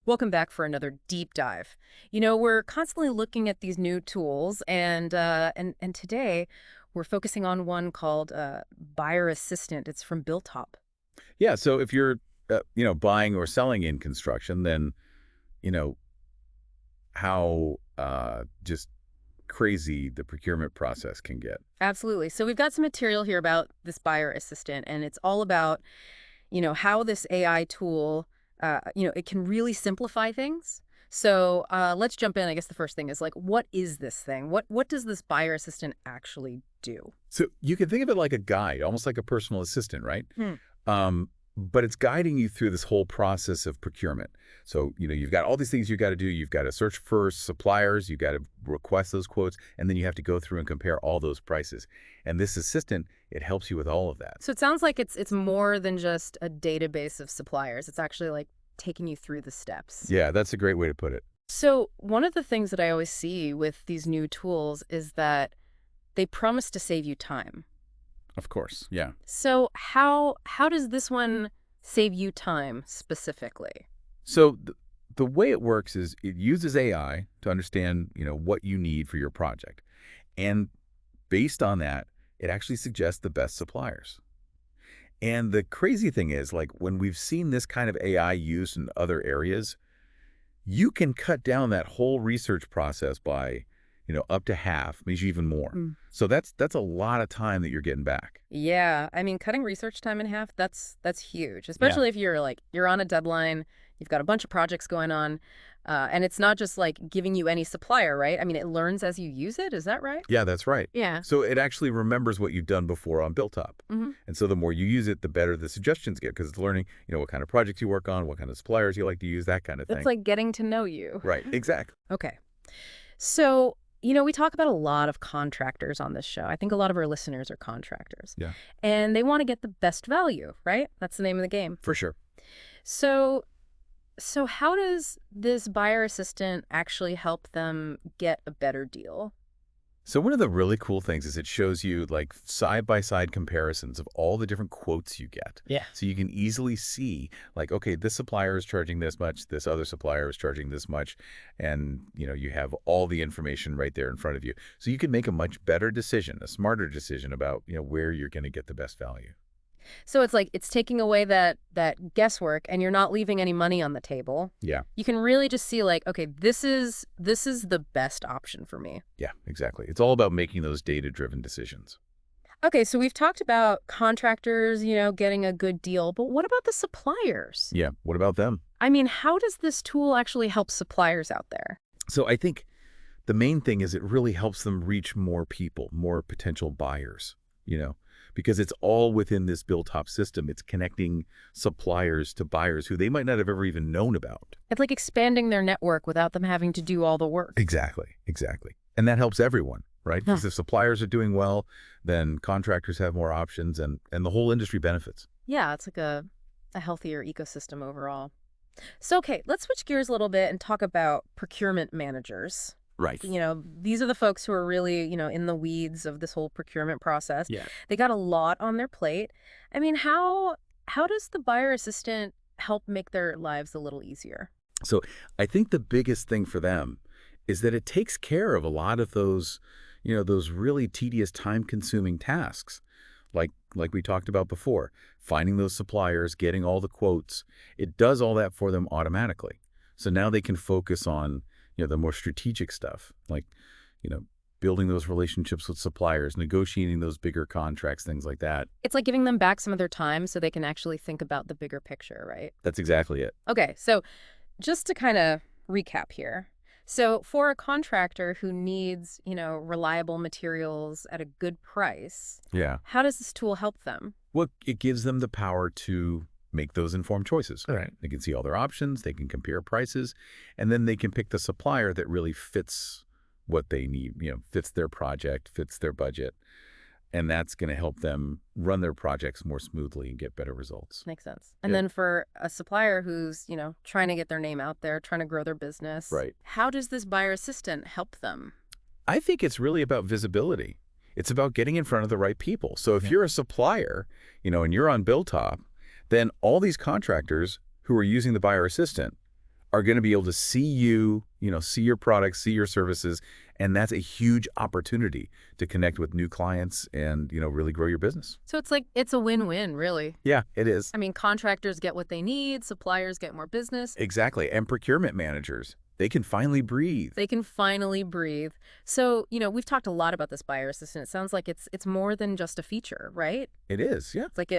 Welcome back for another deep dive. We're constantly looking at these new tools, and today we're focusing on one called Buyer Assistant. It's from Buildtop. Yeah, so if you're, buying or selling in construction, then, you know, how just crazy the procurement process can get. Absolutely. So we've got some material here about this Buyer Assistant, and it's all about, how this AI tool, it can really simplify things. So let's jump in. I guess the first thing is like, what is this thing? What does this Buyer Assistant actually do? So you can think of it like a guide, almost like a personal assistant, right? Hmm. But it's guiding you through this whole process of procurement. So, you've got all these things you got to do. You've got to search for suppliers. You've got to request those quotes. And then you have to go through and compare all those prices. And this assistant, it helps you with all of that. So it sounds like it's more than just a database of suppliers. It's actually like taking you through the steps. Yeah, that's a great way to put it. So one of the things that I always see with these new tools is that they promise to save you time. Of course. Yeah. So how does this one save you time specifically? So the way it works is it uses AI to understand, what you need for your project. And based on that, it actually suggests the best suppliers. And the crazy thing is, like, when we've seen this kind of AI used in other areas, you can cut down that whole research process by, up to half, maybe even more. So that's a lot of time that you're getting back. Yeah, I mean, cutting research time in half, that's huge, Yeah. especially if you're on a deadline, you've got a bunch of projects going on, and it's not just like giving you any supplier, right? I mean, it learns as you use it. Is that right? Yeah, that's right. Yeah. So it actually remembers what you've done before on Buildtop. Hmm. And so the more you use it, the better the suggestions get because it's learning, what kind of projects you work on, what kind of suppliers you like to use, that kind of It's thing. like getting to know you. Right, exactly. Okay. So, we talk about a lot of contractors on this show. I think a lot of our listeners are contractors. Yeah, And they want to get the best value, right? That's the name of the game. for sure. So, so how does this buyer assistant actually help them get a better deal? So one of the really cool things is it shows you like side-by-side comparisons of all the different quotes you get. Yeah. So you can easily see like, okay, this supplier is charging this much, this other supplier is charging this much, and you have all the information right there in front of you. So you can make a much better decision, a smarter decision about, where you're going to get the best value. So it's like it's taking away that guesswork and you're not leaving any money on the table. Yeah. You can really just see like, okay, this is the best option for me. Yeah, exactly. It's all about making those data-driven decisions. Okay, so we've talked about contractors, getting a good deal, but what about the suppliers? Yeah. What about them? I mean, how does this tool actually help suppliers out there? So I think the main thing is it really helps them reach more people, more potential buyers, because it's all within this Buildtop system. It's connecting suppliers to buyers who they might not have ever even known about. It's like expanding their network without them having to do all the work. Exactly, exactly. And that helps everyone, right? Huh. Because if suppliers are doing well, then contractors have more options and the whole industry benefits. Yeah, it's like a healthier ecosystem overall. So, okay, let's switch gears a little bit and talk about procurement managers. Right. These are the folks who are really, in the weeds of this whole procurement process. Yeah. They got a lot on their plate. I mean, how does the buyer assistant help make their lives a little easier? So I think the biggest thing for them is that it takes care of a lot of those, those really tedious, time-consuming tasks. Like we talked about before, finding those suppliers, getting all the quotes. It does all that for them automatically. So now they can focus on, the more strategic stuff, like, building those relationships with suppliers, negotiating those bigger contracts, things like that. It's like giving them back some of their time so they can actually think about the bigger picture, right? That's exactly it. Okay, so just to kind of recap here. So for a contractor who needs, reliable materials at a good price, Yeah. how does this tool help them? Well, it gives them the power to make those informed choices. All right. They can see all their options, they can compare prices, and then they can pick the supplier that really fits what they need, fits their project, fits their budget. And that's going to help them run their projects more smoothly and get better results. Makes sense. And Yeah. then for a supplier who's, trying to get their name out there, trying to grow their business, Right. how does this buyer assistant help them? I think it's really about visibility. It's about getting in front of the right people. So if you're a supplier, and you're on Buildtop, then all these contractors who are using the buyer assistant are going to be able to see you, see your products, see your services, and that's a huge opportunity to connect with new clients and, really grow your business. So it's like it's a win-win, really. Yeah, it is. I mean, contractors get what they need, suppliers get more business. Exactly. And procurement managers, they can finally breathe. They can finally breathe. So, we've talked a lot about this buyer assistant. It sounds like it's more than just a feature, right? It is, yeah. It's like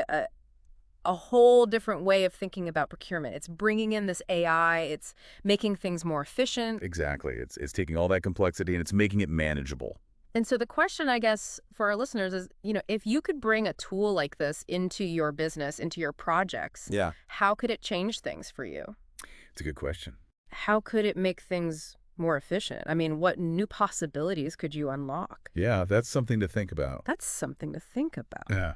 a whole different way of thinking about procurement. It's bringing in this AI. It's making things more efficient. Exactly. It's taking all that complexity and it's making it manageable. And so the question, I guess, for our listeners is, if you could bring a tool like this into your business, into your projects, Yeah. how could it change things for you? It's a good question. How could it make things more efficient? I mean, what new possibilities could you unlock? Yeah, that's something to think about. That's something to think about. Yeah.